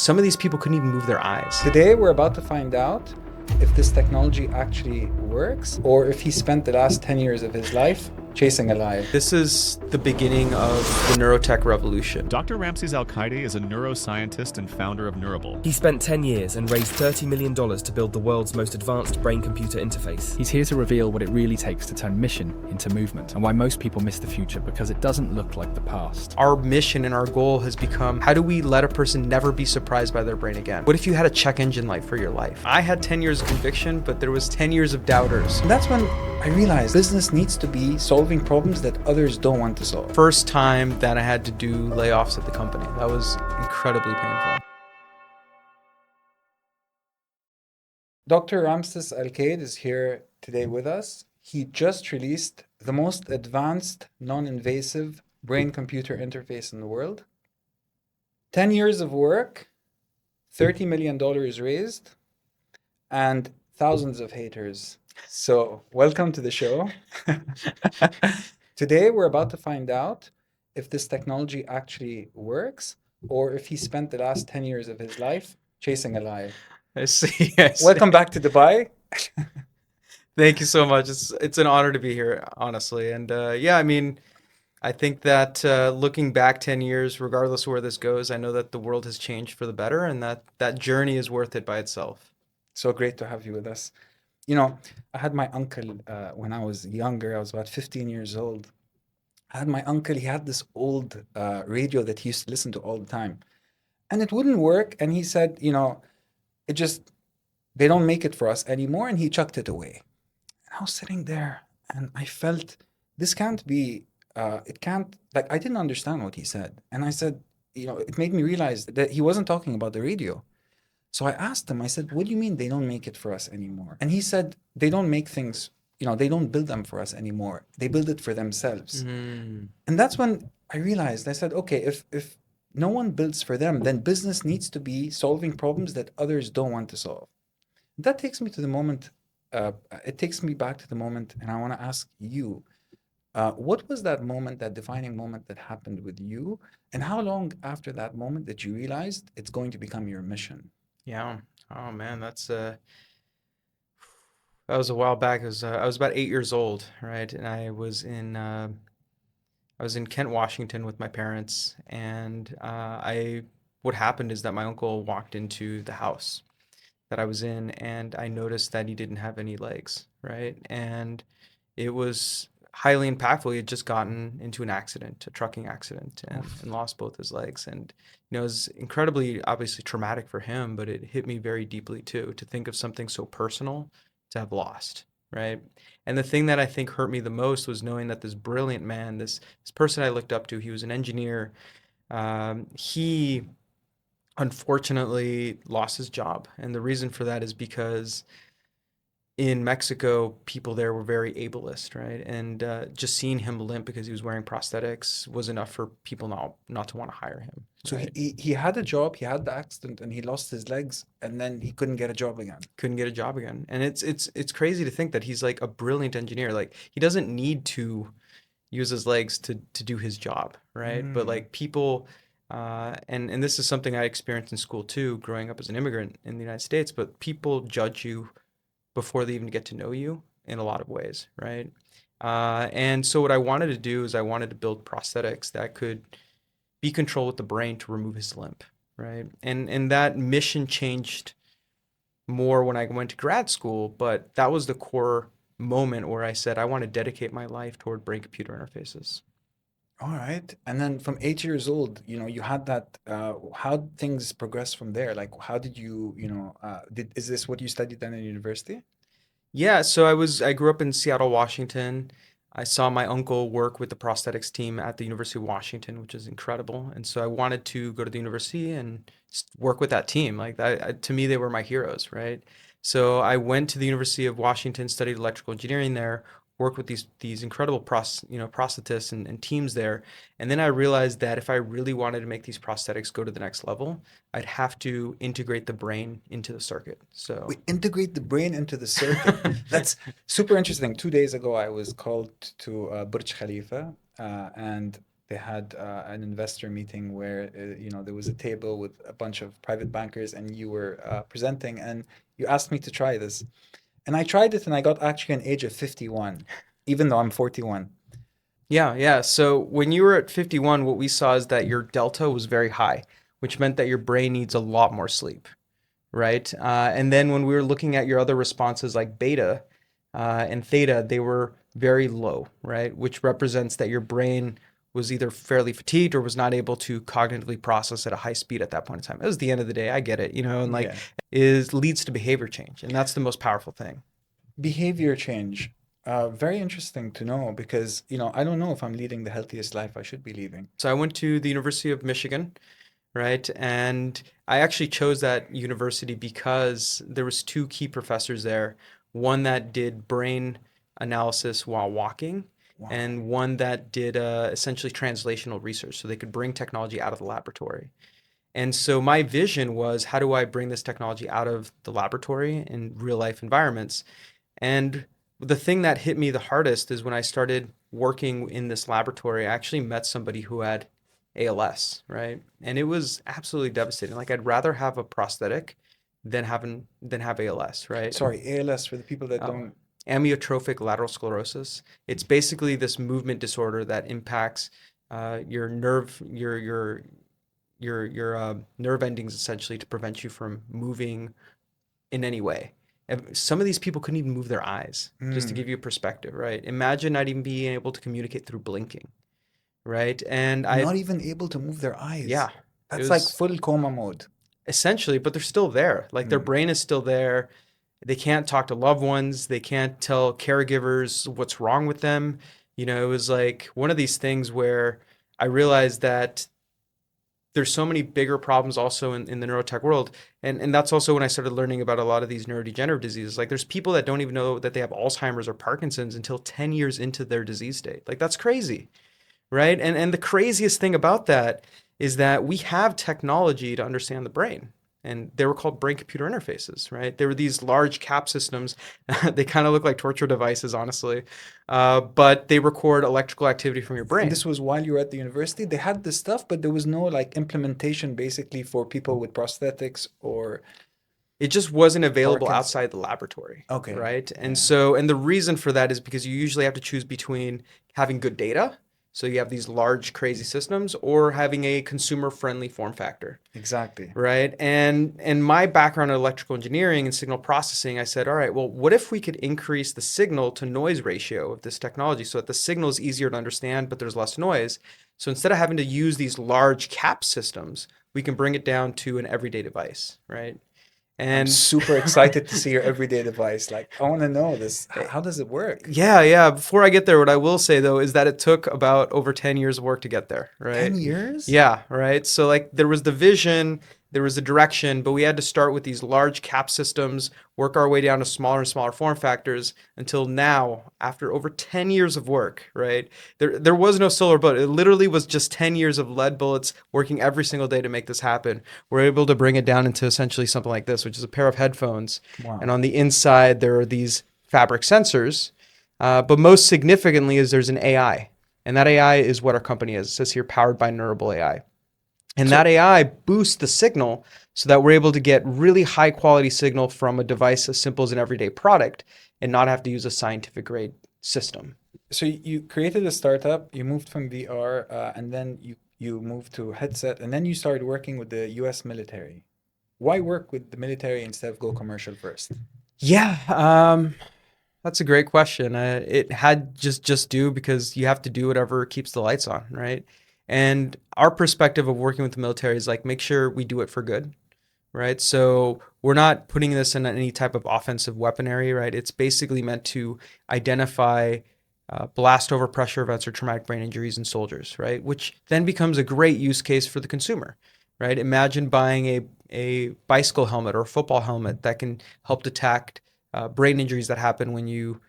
Some of these people couldn't even move their eyes. Today, we're about to find out if this technology actually works or if he spent the last 10 years of his life chasing a lie. This is the beginning of the neurotech revolution. Dr. Ramses Alcaide is a neuroscientist and founder of Neurable. He spent 10 years and raised $30 million to build the world's most advanced brain-computer interface. He's here to reveal what it really takes to turn mission into movement and why most people miss the future because it doesn't look like the past. Our mission and our goal has become, how do we let a person never be surprised by their brain again? What if you had a check engine light for your life? I had 10 years of conviction, but there was 10 years of doubters. And that's when I realized business needs to be solving problems that others don't want to solve. First time that I had to do layoffs at the company. That was incredibly painful. Dr. Ramses Alcaide is here today with us. He just released the most advanced non-invasive brain-computer interface in the world. 10 years of work, $30 million raised, and thousands of haters. So welcome to the show. Today, we're about to find out if this technology actually works or if he spent the last 10 years of his life chasing a lie. I see. Welcome back to Dubai. Thank you so much. It's an honor to be here, honestly. And yeah, I mean, I think that looking back 10 years, regardless of where this goes, I know that the world has changed for the better and that journey is worth it by itself. So great to have you with us. You know, I had my uncle when I was younger. I was about 15 years old. I had my uncle. He had this old radio that he used to listen to all the time. And it wouldn't work. And he said, you know, they don't make it for us anymore. And he chucked it away. And I was sitting there and I felt this can't be, it can't, like, I didn't understand what he said. And I said, you know, it made me realize that he wasn't talking about the radio. So I asked him, I said, what do you mean they don't make it for us anymore? And he said, they don't make things, you know, they don't build them for us anymore. They build it for themselves. And that's when I realized, I said, okay, if no one builds for them, then business needs to be solving problems that others don't want to solve. That takes me to the moment, it takes me back to the moment, and I want to ask you, what was that moment, that defining moment that happened with you? And how long after that moment that you realized it's going to become your mission? Yeah. Oh man, that was a while back. I was about 8 years old, right? And I was in Kent, Washington with my parents, and what happened is that my uncle walked into the house that I was in, and I noticed that he didn't have any legs, right? And it was highly impactful. He had just gotten into an accident, a trucking accident, and lost both his legs. And you know, it was incredibly, obviously traumatic for him, but it hit me very deeply too, to think of something so personal to have lost, right? And the thing that I think hurt me the most was knowing that this brilliant man, this person I looked up to, he was an engineer. He unfortunately lost his job. And the reason for that is because in Mexico, people there were very ableist, right? And just seeing him limp because he was wearing prosthetics was enough for people not to want to hire him. So right? he had a job, he had the accident, and he lost his legs, and then he couldn't get a job again. Couldn't get a job again. And it's crazy to think that he's like a brilliant engineer. Like, he doesn't need to use his legs to do his job, right? But like people, and this is something I experienced in school too, growing up as an immigrant in the United States, but people judge you before they even get to know you in a lot of ways, right? And so what I wanted to do is I wanted to build prosthetics that could be controlled with the brain to remove his limp, right? And that mission changed more when I went to grad school, but that was the core moment where I said, I want to dedicate my life toward brain-computer interfaces. All right. And then from 8 years old, you know, you had that, how things progressed from there? Like, how did you, you know, is this what you studied then in university? Yeah, so I grew up in Seattle, Washington. I saw my uncle work with the prosthetics team at the University of Washington, which is incredible. And so I wanted to go to the university and work with that team. Like, to me, they were my heroes, right? So I went to the University of Washington, studied electrical engineering there, worked with these incredible prosthetists and teams there. And then I realized that if I really wanted to make these prosthetics go to the next level, I'd have to integrate the brain into the circuit. So we integrate the brain into the circuit. That's super interesting. 2 days ago, I was called to Burj Khalifa, and They had an investor meeting where there was a table with a bunch of private bankers, and you were presenting, and you asked me to try this, and I tried it, and I got actually an age of 51, even though I'm 41. Yeah. So when you were at 51, what we saw is that your delta was very high, which meant that your brain needs a lot more sleep, right? And then when we were looking at your other responses like beta and theta, they were very low, right? Which represents that your brain was either fairly fatigued or was not able to cognitively process at a high speed at that point in time. It was the end of the day. I get it, and like Yeah. is leads to behavior change. And that's the most powerful thing. Behavior change. Very interesting to know because, I don't know if I'm leading the healthiest life I should be leading. So I went to the University of Michigan, right? And I actually chose that university because there was two key professors there, one that did brain analysis while walking, Wow. and one that did essentially translational research. So they could bring technology out of the laboratory. And so my vision was, how do I bring this technology out of the laboratory in real life environments? And the thing that hit me the hardest is when I started working in this laboratory, I actually met somebody who had ALS, right? And it was absolutely devastating. Like I'd rather have a prosthetic than have ALS, right? Sorry, ALS for the people that Oh. don't. Amyotrophic lateral sclerosis. It's basically this movement disorder that impacts your nerve endings essentially to prevent you from moving in any way. And some of these people couldn't even move their eyes, just to give you a perspective, right? Imagine not even being able to communicate through blinking, right? And Not even able to move their eyes. yeah, it That's like was full coma mode. essentially, but they're still there. Like their Mm. brain is still there. They can't talk to loved ones. They can't tell caregivers what's wrong with them. It was like one of these things where I realized that there's so many bigger problems also in the neurotech world. And that's also when I started learning about a lot of these neurodegenerative diseases. Like there's people that don't even know that they have Alzheimer's or Parkinson's until 10 years into their disease state. Like that's crazy, right? And the craziest thing about that is that we have technology to understand the brain. And they were called brain-computer interfaces, right? They were these large cap systems. They kind of look like torture devices, honestly, but they record electrical activity from your brain. And this was while you were at the university. They had this stuff, but there was no like implementation basically for people with prosthetics or. It just wasn't available Parkinson's. outside the laboratory. Okay. Right. And Yeah. and the reason for that is because you usually have to choose between having good data. So you have these large, crazy systems, or having a consumer-friendly form factor. Exactly. Right. And my background in electrical engineering and signal processing, I said, all right, well, what if we could increase the signal to noise ratio of this technology so that the signal is easier to understand, but there's less noise. So instead of having to use these large cap systems, we can bring it down to an everyday device, right? I'm And super excited to see your everyday device. Like, I want to know this. How does it work? yeah. Before I get there, what I will say though is that it took about over 10 years of work to get there, right? 10 years? Yeah, right. So like there was the vision, there was the direction, but we had to start with these large cap systems, work our way down to smaller and smaller form factors until now, after over 10 years of work, right? There was no silver bullet. It literally was just 10 years of lead bullets working every single day to make this happen. We're able to bring it down into essentially something like this, which is a pair of headphones. Wow. And on the inside, there are these fabric sensors. But most significantly is there's an AI. And that AI is what our company is. It says here, powered by Neurable AI. And that AI boosts the signal so that we're able to get really high quality signal from a device as simple as an everyday product and not have to use a scientific grade system. So you created a startup, you moved from VR, and then you moved to headset, and then you started working with the US military. Why work with the military instead of go commercial first? Yeah, that's a great question. It had just do because you have to do whatever keeps the lights on, right? And our perspective of working with the military is like, make sure we do it for good, right? So we're not putting this in any type of offensive weaponry, right? It's basically meant to identify blast overpressure events or traumatic brain injuries in soldiers, right? Which then becomes a great use case for the consumer, right? Imagine buying a bicycle helmet or a football helmet that can help detect brain injuries that happen when you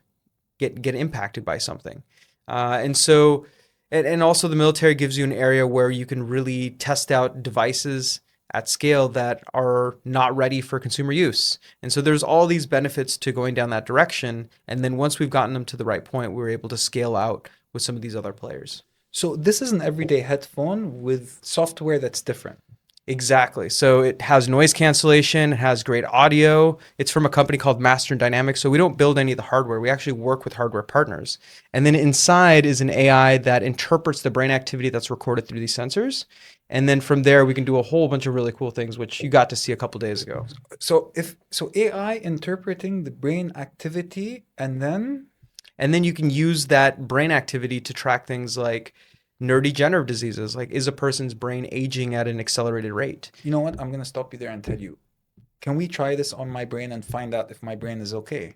get impacted by something. And also the military gives you an area where you can really test out devices at scale that are not ready for consumer use. And so there's all these benefits to going down that direction. And then once we've gotten them to the right point, we're able to scale out with some of these other players. So this is an everyday headphone with software that's different. Exactly. So it has noise cancellation, it has great audio. It's from a company called Master Dynamics. So we don't build any of the hardware. We actually work with hardware partners. And then inside is an AI that interprets the brain activity that's recorded through these sensors. And then from there, we can do a whole bunch of really cool things, which you got to see a couple days ago. So AI interpreting the brain activity and then you can use that brain activity to track things like neurodegenerative diseases, like is a person's brain aging at an accelerated rate? you know what? I'm gonna stop you there and tell you. Can we try this on my brain and find out if my brain is okay?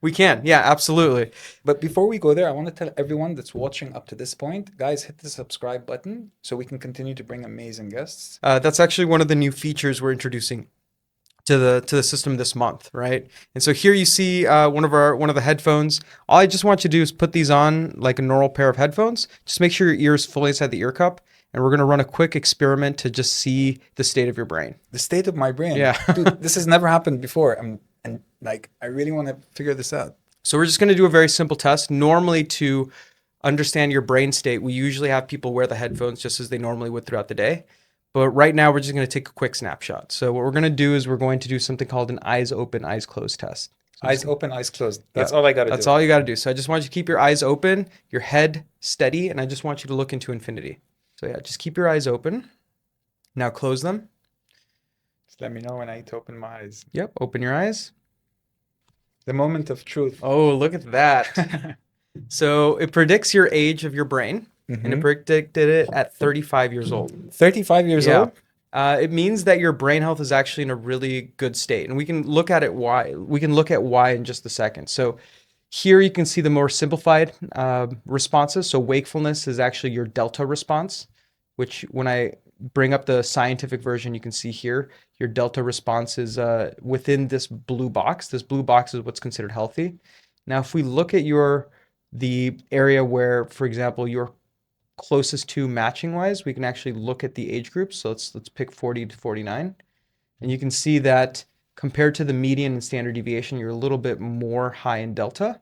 We can, yeah, absolutely. But before we go there, I want to tell everyone that's watching up to this point, guys, hit the subscribe button so we can continue to bring amazing guests. That's actually one of the new features we're introducing to the system this month, right? And so here you see one of the headphones. All I just want you to do is put these on like a normal pair of headphones. Just make sure your ear is fully inside the ear cup, and we're gonna run a quick experiment to just see the state of your brain. The state of my brain. Yeah. Dude, this has never happened before. And like, I really want to figure this out. So we're just gonna do a very simple test. Normally, to understand your brain state, we usually have people wear the headphones just as they normally would throughout the day. But right now, we're just going to take a quick snapshot. So what we're going to do is we're going to do something called an eyes open, eyes closed test. So Eyes open, eyes closed. That's all I got to do. That's all you got to do. So I just want you to keep your eyes open, your head steady, and I just want you to look into infinity. So yeah, just keep your eyes open. Now close them. Just let me know when I need to open my eyes. Yep, open your eyes. The moment of truth. Oh, look at that. So it predicts your age of your brain, and it predicted it at 35 years old. 35 years old? It means that your brain health is actually in a really good state, and we can look at it why. We can look at why in just a second. So here you can see the more simplified responses. So wakefulness is actually your delta response, which when I bring up the scientific version, you can see here your delta response is within this blue box. This blue box is what's considered healthy. Now, if we look at the area where, for example, you're closest to matching wise, we can actually look at the age groups. So let's pick 40 to 49. And you can see that compared to the median and standard deviation, you're a little bit more high in delta.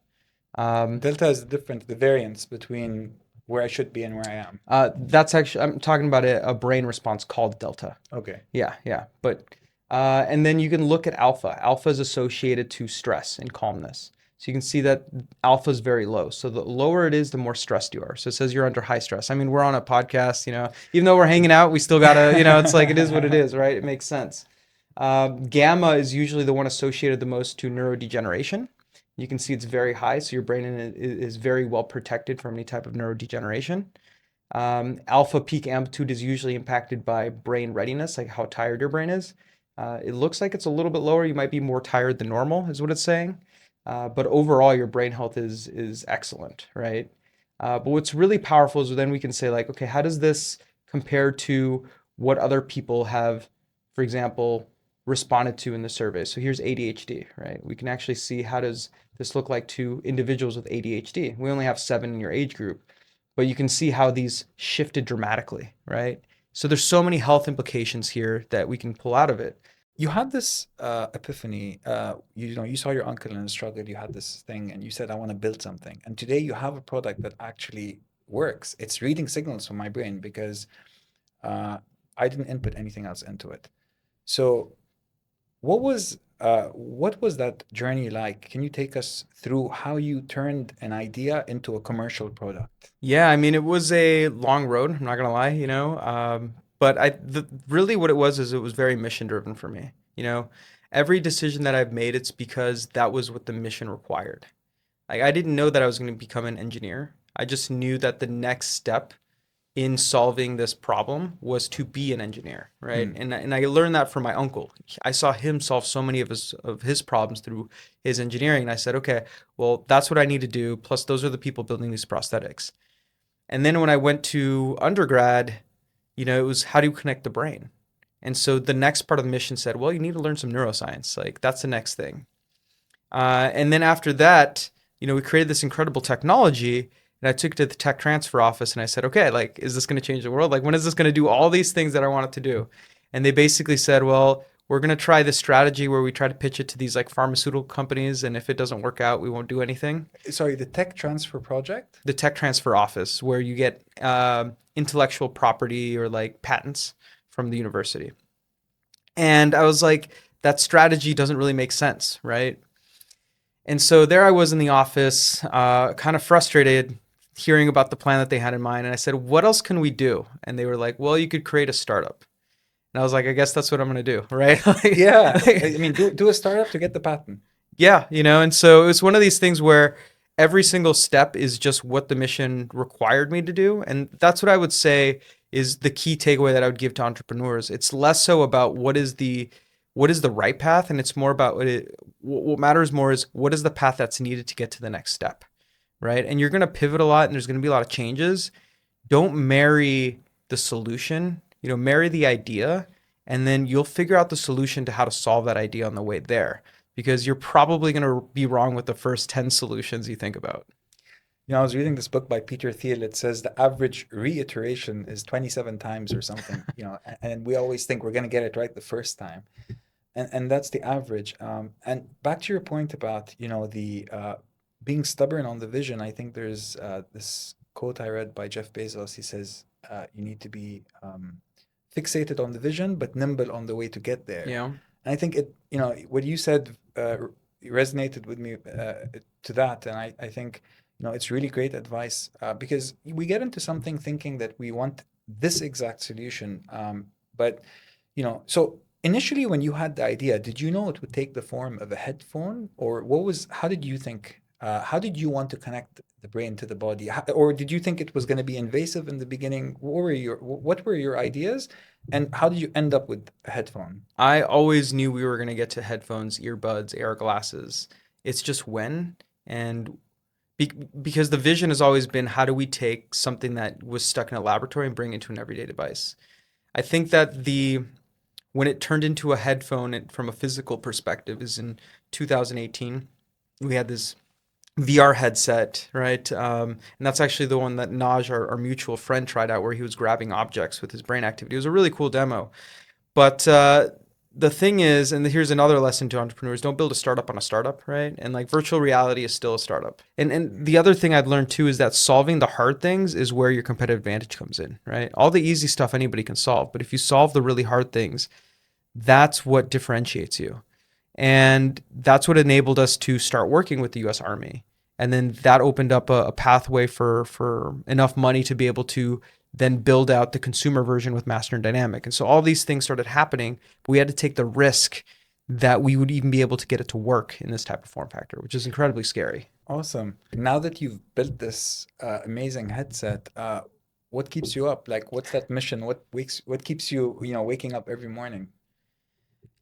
Delta is different, the variance between where I should be and where I am. That's actually, I'm talking about a brain response called delta. Okay. Yeah. But, and then you can look at alpha. Alpha is associated to stress and calmness. So you can see that alpha is very low. So the lower it is, the more stressed you are. So it says you're under high stress. I mean, we're on a podcast, even though we're hanging out, we still gotta, it's like, it is what it is, right? It makes sense. Gamma is usually the one associated the most to neurodegeneration. You can see it's very high. So your brain is very well protected from any type of neurodegeneration. Alpha peak amplitude is usually impacted by brain readiness, like how tired your brain is. It looks like it's a little bit lower. You might be more tired than normal is what it's saying. But overall, your brain health is excellent, right? But what's really powerful is then we can say like, okay, how does this compare to what other people have, for example, responded to in the survey? So here's ADHD, right? We can actually see how does this look like to individuals with ADHD. We only have 7 in your age group, but you can see how these shifted dramatically, right? So there's so many health implications here that we can pull out of it. You had this epiphany. You saw your uncle in a struggle. You had this thing, and you said, "I want to build something." And today, you have a product that actually works. It's reading signals from my brain because I didn't input anything else into it. So, what was that journey like? Can you take us through how you turned an idea into a commercial product? Yeah, I mean, it was a long road. I'm not gonna lie, but really what it was is it was very mission driven for me. Every decision that I've made, it's because that was what the mission required. Like I didn't know that I was going to become an engineer. I just knew that the next step in solving this problem was to be an engineer, right? And I learned that from my uncle. I saw him solve so many of his problems through his engineering, and I said, okay, well, that's what I need to do. Plus, those are the people building these prosthetics. And then when I went to undergrad, it was how do you connect the brain? And so the next part of the mission said, well, you need to learn some neuroscience. Like that's the next thing. And then after that, we created this incredible technology, and I took it to the tech transfer office and I said, okay, like, is this going to change the world? Like, when is this going to do all these things that I want it to do? And they basically said, well, we're going to try this strategy where we try to pitch it to these like pharmaceutical companies. And if it doesn't work out, we won't do anything. Sorry, the tech transfer project? The tech transfer office, where you get intellectual property or like patents from the university. And I was like, that strategy doesn't really make sense, right? And so there I was in the office, kind of frustrated, hearing about the plan that they had in mind. And I said, what else can we do? And they were like, well, you could create a startup. And I was like, I guess that's what I'm going to do, right? Yeah. I mean, do a startup to get the patent. Yeah, and so it's one of these things where every single step is just what the mission required me to do. And that's what I would say is the key takeaway that I would give to entrepreneurs. It's less so about what is the right path, and it's more about what matters more is what is the path that's needed to get to the next step, right? And you're going to pivot a lot, and there's going to be a lot of changes. Don't marry the solution, marry the idea, and then you'll figure out the solution to how to solve that idea on the way there, because you're probably going to be wrong with the first 10 solutions you think about. I was reading this book by Peter Thiel. It says the average reiteration is 27 times or something, and we always think we're going to get it right the first time. And that's the average. And back to your point about, the being stubborn on the vision, I think there's this quote I read by Jeff Bezos. He says, you need to be fixated on the vision, but nimble on the way to get there. Yeah. And I think what you said resonated with me to that. And I think, it's really great advice because we get into something thinking that we want this exact solution. But, so initially when you had the idea, did you know it would take the form of a headphone, or how did you think, how did you want to connect the brain to the body? Or did you think it was going to be invasive in the beginning? What were your ideas, and how did you end up with a headphone? I always knew we were going to get to headphones, earbuds, AR glasses. It's just when, and because the vision has always been, how do we take something that was stuck in a laboratory and bring it to an everyday device? I think that when it turned into a headphone from a physical perspective is in 2018. We had this VR headset, right? And that's actually the one that Naj, our mutual friend, tried out, where he was grabbing objects with his brain activity. It was a really cool demo. But the thing is, and here's another lesson to entrepreneurs, don't build a startup on a startup, right? And like virtual reality is still a startup. And the other thing I've learned too is that solving the hard things is where your competitive advantage comes in, right? All the easy stuff anybody can solve, but if you solve the really hard things, that's what differentiates you. And that's what enabled us to start working with the US Army. And then that opened up a pathway for enough money to be able to then build out the consumer version with Master and Dynamic. And so all these things started happening, but we had to take the risk that we would even be able to get it to work in this type of form factor, which is incredibly scary. Awesome. Now that you've built this amazing headset, what keeps you up? Like, what's that mission? What keeps you, waking up every morning?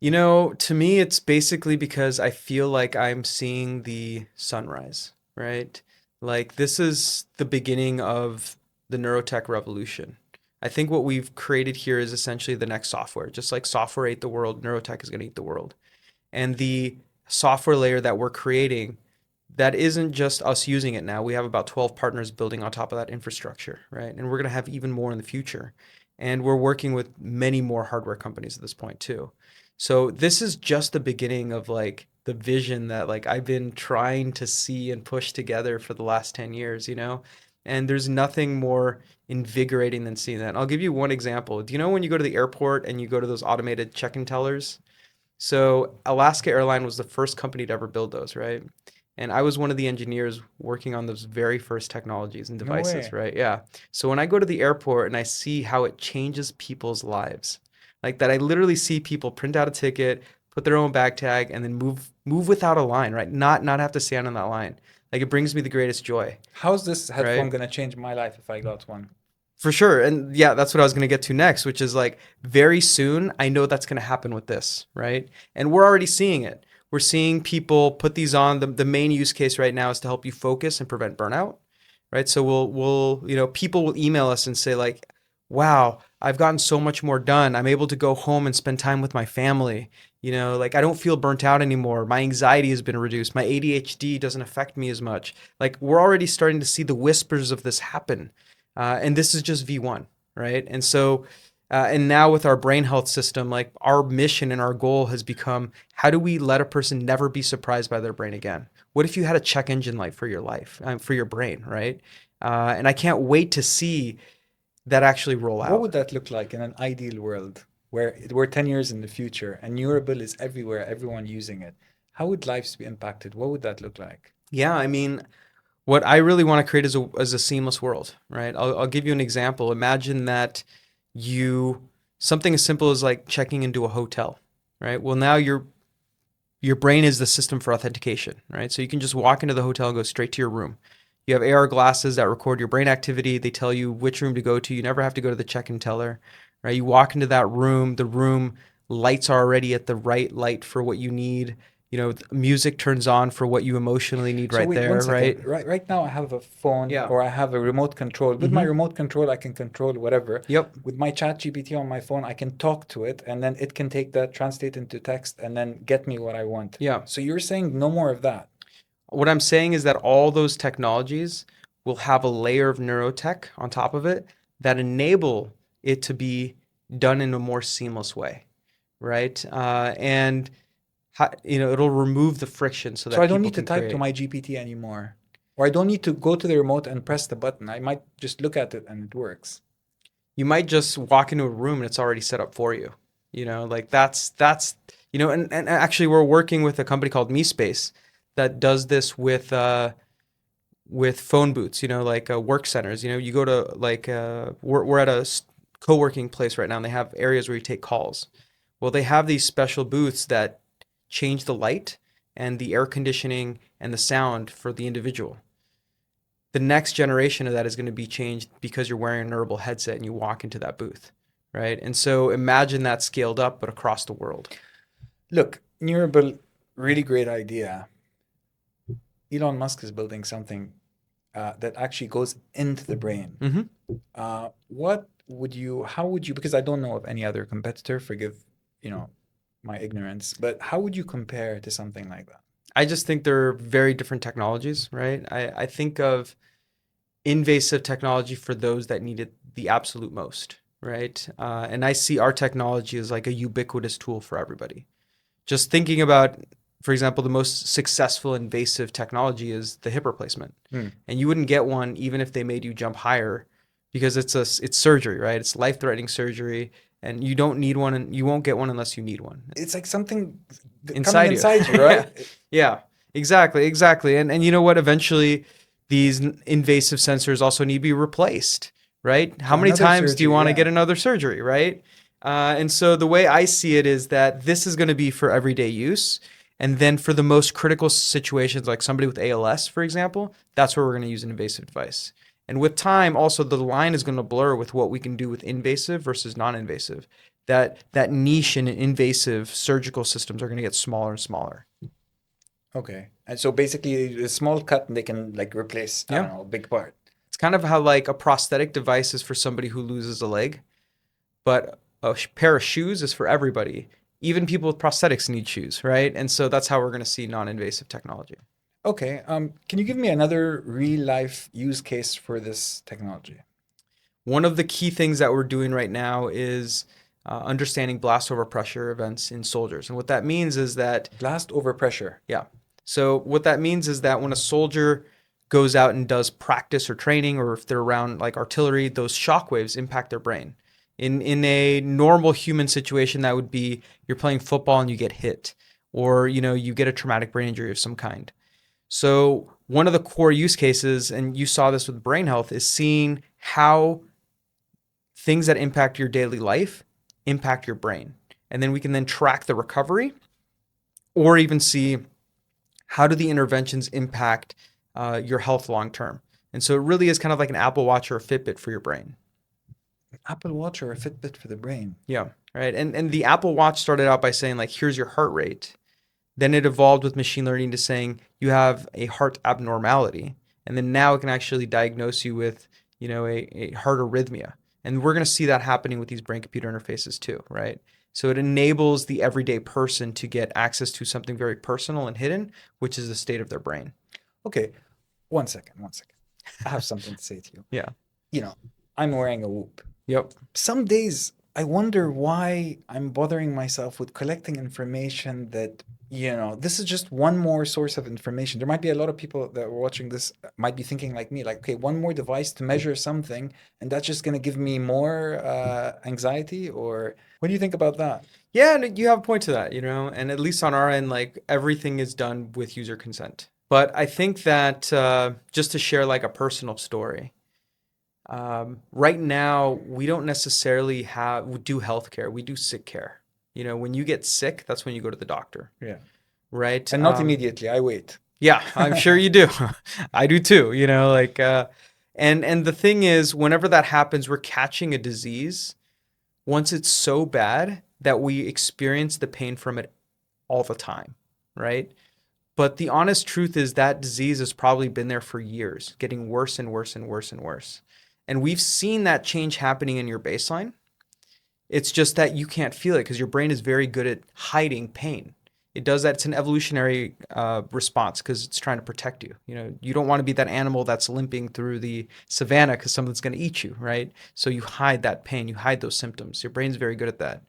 To me, it's basically because I feel like I'm seeing the sunrise, right? Like, this is the beginning of the neurotech revolution. I think what we've created here is essentially the next software. Just like software ate the world, neurotech is going to eat the world. And the software layer that we're creating, that isn't just us using it now. We have about 12 partners building on top of that infrastructure, right? And we're going to have even more in the future. And we're working with many more hardware companies at this point too. So this is just the beginning of like the vision that like I've been trying to see and push together for the last 10 years, And there's nothing more invigorating than seeing that. And I'll give you one example. Do you know when you go to the airport and you go to those automated check-in tellers? So Alaska Airlines was the first company to ever build those, right? And I was one of the engineers working on those very first technologies and devices, right? Yeah. So when I go to the airport and I see how it changes people's lives, like that, I literally see people print out a ticket, put their own bag tag, and then move without a line, right? Not have to stand on that line. Like, it brings me the greatest joy. How's this headphone going to change my life if I got one? For sure. And yeah, that's what I was going to get to next, which is like very soon, I know that's going to happen with this, right? And we're already seeing it. We're seeing people put these on. The main use case right now is to help you focus and prevent burnout, right? So we'll people will email us and say like, wow, I've gotten so much more done. I'm able to go home and spend time with my family. Like I don't feel burnt out anymore. My anxiety has been reduced. My ADHD doesn't affect me as much. Like we're already starting to see the whispers of this happen. And this is just V1, right? And so And now with our brain health system, like our mission and our goal has become, how do we let a person never be surprised by their brain again? What if you had a check engine light for your life, for your brain, right? And I can't wait to see that actually roll What out. would that look like in an ideal world where we're 10 years in the future and Neurable is everywhere, everyone using it? How would lives be impacted? What would that look like? Yeah, I mean, what I really want to create is a seamless world, right? I'll give you an example. Imagine that something as simple as like checking into a hotel, right? Well, now your brain is the system for authentication, right? So you can just walk into the hotel and go straight to your room. You have AR glasses that record your brain activity. They tell you which room to go to. You never have to go to the check-in teller, right? You walk into that room, the room lights are already at the right light for what you need. Music turns on for what you emotionally need So right wait, there, one second. right? Right now I have a phone Yeah. or I have a remote control. With my remote control, I can control whatever. Yep. With my chat GPT on my phone, I can talk to it and then it can take that, translate into text and then get me what I want. Yeah. So you're saying no more of that. What I'm saying is that all those technologies will have a layer of neurotech on top of it that enable it to be done in a more seamless way, right? It'll remove the friction so that So I don't people need to can type to create. my GPT anymore. Or I don't need to go to the remote and press the button. I might just look at it and it works. You might just walk into a room and it's already set up for you. Like that's and actually we're working with a company called MeSpace that does this with phone booths, like work centers. You go to like we're at a co-working place right now and they have areas where you take calls. Well, they have these special booths that change the light and the air conditioning and the sound for the individual. The next generation of that is going to be changed because you're wearing a Neurable headset and you walk into that booth, right? And so imagine that scaled up, but across the world. Look, Neurable, really great idea. Elon Musk is building something that actually goes into the brain. Mm-hmm. How would you, because I don't know of any other competitor, forgive, my ignorance, but how would you compare to something like that? I just think they're very different technologies, right? I think of invasive technology for those that need it the absolute most, right? And I see our technology as like a ubiquitous tool for everybody. Just thinking about, for example, the most successful invasive technology is the hip replacement. And you wouldn't get one even if they made you jump higher because it's surgery, right? It's life-threatening surgery. And you don't need one, and you won't get one unless you need one. It's like something Inside coming inside you, right? Yeah, exactly. And you know what? Eventually, these invasive sensors also need to be replaced, right? How many Another times do you surgery, want to yeah. get another surgery, right? And so the way I see it is that this is going to be for everyday use. And then for the most critical situations, like somebody with ALS, for example, that's where we're going to use an invasive device. And with time, also the line is going to blur with what we can do with invasive versus non-invasive. That niche in invasive surgical systems are going to get smaller and smaller. Okay. And so basically a small cut and they can like replace, I don't know, a big part. It's kind of how like a prosthetic device is for somebody who loses a leg, but a pair of shoes is for everybody. Even people with prosthetics need shoes, right? And so that's how we're going to see non-invasive technology. Okay. Can you give me another real life use case for this technology? One of the key things that we're doing right now is understanding blast over pressure events in soldiers. And what that means is that Blast over pressure. Yeah. So what that means is that when a soldier goes out and does practice or training, or if they're around like artillery, those shock waves impact their brain. In a normal human situation, that would be you're playing football and you get hit, or you get a traumatic brain injury of some kind. So one of the core use cases, and you saw this with brain health, is seeing how things that impact your daily life impact your brain. And then we can then track the recovery, or even see how do the interventions impact your health long term. And so it really is kind of like an Apple Watch or a Fitbit for your brain. An Apple Watch or a Fitbit for the brain. Yeah, right. And the Apple Watch started out by saying like, here's your heart rate. Then it evolved with machine learning to saying you have a heart abnormality. And then now it can actually diagnose you with, a heart arrhythmia. And we're going to see that happening with these brain-computer interfaces too, right? So it enables the everyday person to get access to something very personal and hidden, which is the state of their brain. Okay. One second. I have something to say to you. Yeah. I'm wearing a Whoop. Yep. Some days I wonder why I'm bothering myself with collecting information that, this is just one more source of information. There might be a lot of people that are watching this might be thinking like me, like, okay, one more device to measure something, and that's just going to give me more anxiety. Or what do you think about that? Yeah, and you have a point to that, and at least on our end, like everything is done with user consent. But I think that just to share like a personal story, right now we don't necessarily do healthcare. We do sick care. When you get sick, that's when you go to the doctor, Yeah. right? And not immediately. I wait. Yeah, I'm sure you do. I do too, like and the thing is, whenever that happens, we're catching a disease once it's so bad that we experience the pain from it all the time, right? But the honest truth is that disease has probably been there for years, getting worse and worse and worse and worse. And we've seen that change happening in your baseline. It's just that you can't feel it because your brain is very good at hiding pain. It does that. It's an evolutionary response because it's trying to protect you. You don't want to be that animal that's limping through the savannah because something's going to eat you, right? So you hide that pain, you hide those symptoms. Your brain's very good at that.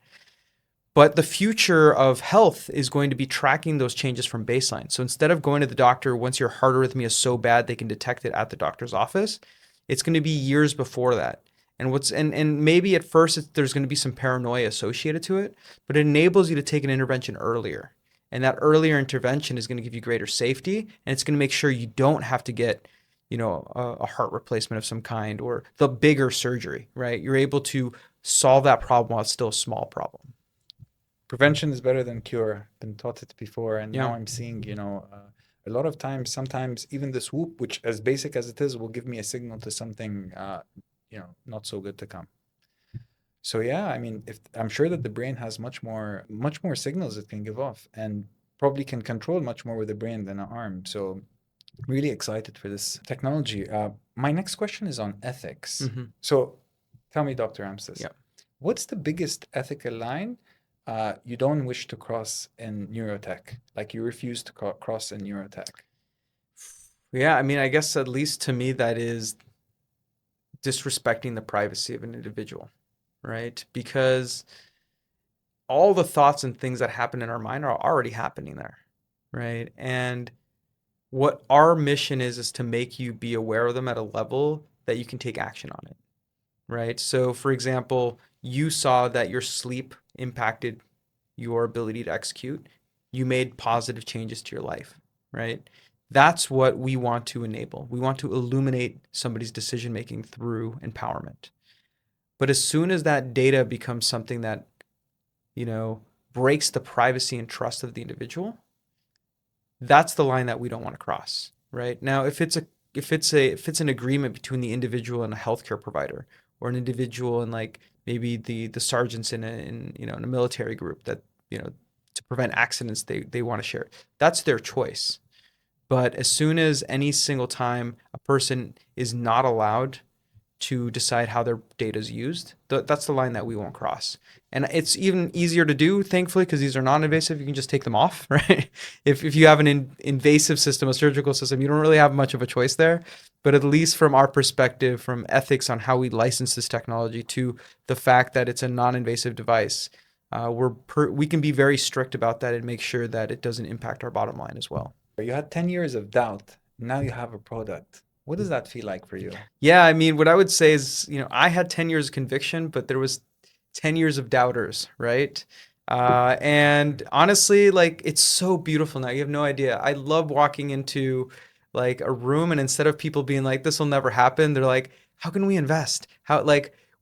But the future of health is going to be tracking those changes from baseline. So instead of going to the doctor once your heart arrhythmia is so bad they can detect it at the doctor's office, it's going to be years before that. And maybe at first there's going to be some paranoia associated to it, but it enables you to take an intervention earlier. And that earlier intervention is going to give you greater safety, and it's going to make sure you don't have to get, a heart replacement of some kind or the bigger surgery, right? You're able to solve that problem while it's still a small problem. Prevention is better than cure. Been taught it before, and Yeah. now I'm seeing, a lot of times, sometimes even the swoop, which as basic as it is, will give me a signal to something, not so good to come. So yeah, I mean, if I'm sure that the brain has much more signals it can give off, and probably can control much more with the brain than an arm. So really excited for this technology. My next question is on ethics. Mm-hmm. So tell me, Dr. Ramses, Yeah. what's the biggest ethical line you don't wish to cross in neurotech? Like you refuse to cross in neurotech? Yeah, I mean, I guess at least to me that is disrespecting the privacy of an individual, right? Because all the thoughts and things that happen in our mind are already happening there, right? And what our mission is to make you be aware of them at a level that you can take action on it, right? So, for example, you saw that your sleep impacted your ability to execute. You made positive changes to your life, right? That's what we want to enable. We want to illuminate somebody's decision making through empowerment. But as soon as that data becomes something that, breaks the privacy and trust of the individual, that's the line that we don't want to cross, right? Now, if it's an agreement between the individual and a healthcare provider, or an individual and like maybe the sergeants in a military group that, to prevent accidents, they want to share, that's their choice. But as soon as any single time a person is not allowed to decide how their data is used, that's the line that we won't cross. And it's even easier to do, thankfully, because these are non-invasive. You can just take them off, right? If you have an invasive system, a surgical system, you don't really have much of a choice there. But at least from our perspective, from ethics on how we license this technology to the fact that it's a non-invasive device, we can be very strict about that and make sure that it doesn't impact our bottom line as well. You had 10 years of doubt. Now you have a product. What does that feel like for you? Yeah, I mean, what I would say is, I had 10 years of conviction, but there was 10 years of doubters, right? And honestly, like, it's so beautiful now. You have no idea. I love walking into like a room, and instead of people being like, this will never happen, they're like, how can we invest?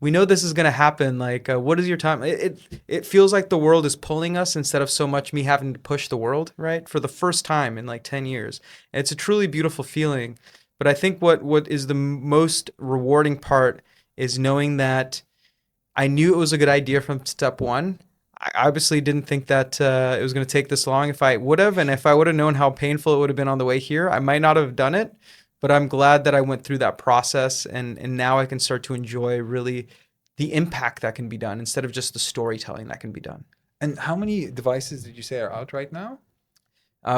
We know this is going to happen. Like, what is your time? It feels like the world is pulling us instead of so much me having to push the world, right? For the first time in like 10 years. And it's a truly beautiful feeling. But I think what is the most rewarding part is knowing that I knew it was a good idea from step one. I obviously didn't think that it was going to take this long. If I would have, and if I would have known how painful it would have been on the way here, I might not have done it. But I'm glad that I went through that process, and now I can start to enjoy really the impact that can be done instead of just the storytelling that can be done. And how many devices did you say are out right now?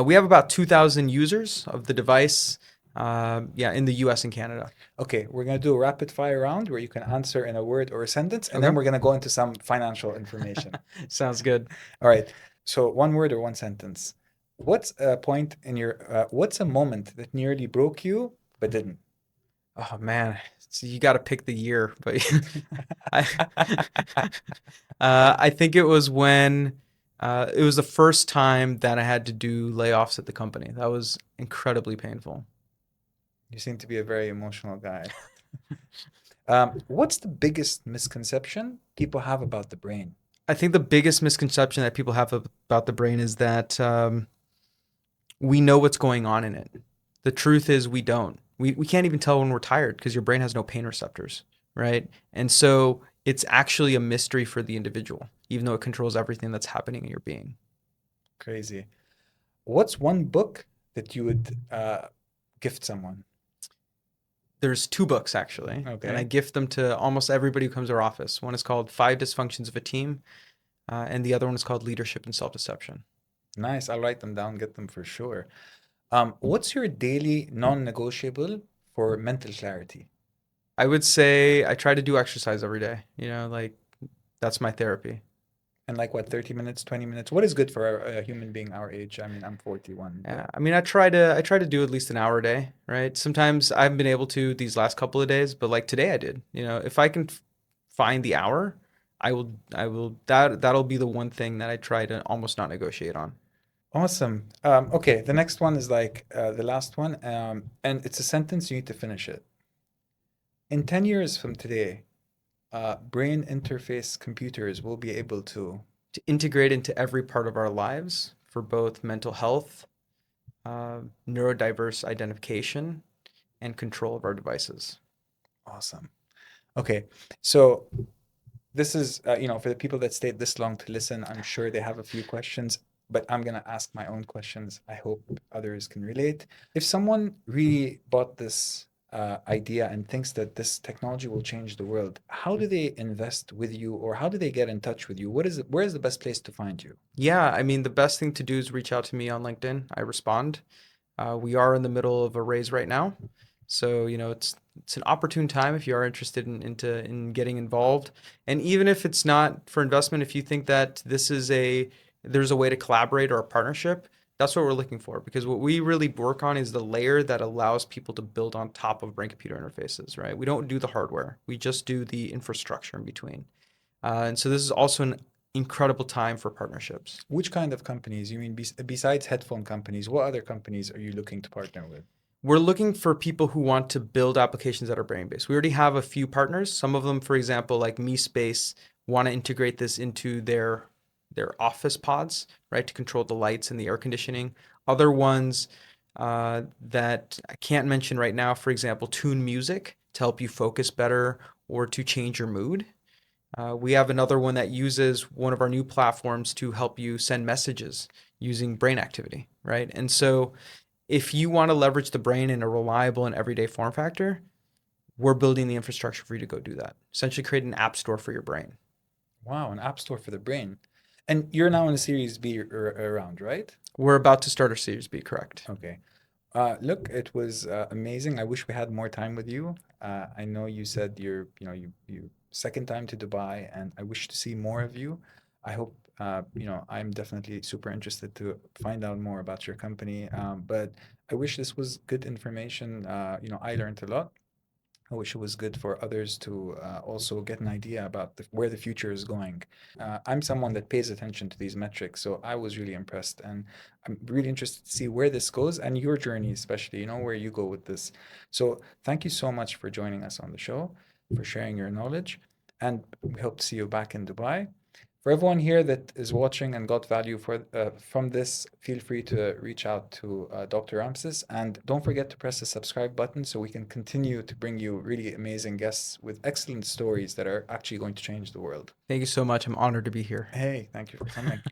We have about 2,000 users of the device. Yeah, in the US and Canada. Okay, we're going to do a rapid fire round where you can answer in a word or a sentence, and then Okay. we're going to go into some financial information. Sounds good. All right. So one word or one sentence. What's a point in your what's a moment that nearly broke you but didn't? Oh man, so you got to pick the year, but I I think it was when it was the first time that I had to do layoffs at the company. That was incredibly painful. You seem to be a very emotional guy. What's the biggest misconception people have about the brain? I think the biggest misconception that people have about the brain is that we know what's going on in it. The truth is we don't. We can't even tell when we're tired because your brain has no pain receptors, right? And so it's actually a mystery for the individual, even though it controls everything that's happening in your being. Crazy. What's one book that you would gift someone? There's two books actually, and I Okay. gift them to almost everybody who comes to our office. One is called Five Dysfunctions of a Team, and the other one is called Leadership and Self-Deception. Nice. I'll write them down, get them for sure. What's your daily non-negotiable for mental clarity? I would say I try to do exercise every day. Like that's my therapy. And like what, 30 minutes, 20 minutes? What is good for a human being our age? I mean, I'm 41, but Yeah, I mean, I try to do at least an hour a day, right? Sometimes I haven't been able to these last couple of days, but like today I did. If I can find the hour, I will that'll be the one thing that I try to almost not negotiate on. awesome. Okay, the next one is like the last one, and it's a sentence, you need to finish it. In 10 years from today, brain interface computers will be able to. To integrate into every part of our lives for both mental health, neurodiverse identification, and control of our devices. Awesome. Okay, so this is, for the people that stayed this long to listen, I'm sure they have a few questions, but I'm going to ask my own questions. I hope others can relate. If someone really bought this idea and thinks that this technology will change the world, how do they invest with you or how do they get in touch with you? Where is the best place to find you? Yeah, I mean, the best thing to do is reach out to me on LinkedIn. I respond. We are in the middle of a raise right now, so it's an opportune time if you are interested in getting involved. And even if it's not for investment, if you think that there's a way to collaborate or a partnership, that's what we're looking for. Because what we really work on is the layer that allows people to build on top of brain-computer interfaces, right? We don't do the hardware. We just do the infrastructure in between. And so this is also an incredible time for partnerships. Which kind of companies? You mean besides headphone companies, what other companies are you looking to partner with? We're looking for people who want to build applications that are brain-based. We already have a few partners. Some of them, for example, like MeSpace, want to integrate this into their office pods, right, to control the lights and the air conditioning. Other ones that I can't mention right now, for example, tune music to help you focus better or to change your mood. We have another one that uses one of our new platforms to help you send messages using brain activity, right? And so if you want to leverage the brain in a reliable and everyday form factor, we're building the infrastructure for you to go do that. Essentially create an app store for your brain. Wow, an app store for the brain. And you're now in a Series B around, right? We're about to start our Series B, correct? Okay. Look, it was amazing. I wish we had more time with you. I know you said you second time to Dubai, and I wish to see more of you. I hope, I'm definitely super interested to find out more about your company. But I wish this was good information. I learned a lot. I wish it was good for others to also get an idea about where the future is going. I'm someone that pays attention to these metrics, so I was really impressed, and I'm really interested to see where this goes and your journey, especially, where you go with this. So thank you so much for joining us on the show, for sharing your knowledge, and we hope to see you back in Dubai. For everyone here that is watching and got value from this, feel free to reach out to Dr. Ramses. And don't forget to press the subscribe button so we can continue to bring you really amazing guests with excellent stories that are actually going to change the world. Thank you so much. I'm honored to be here. Hey, thank you for coming.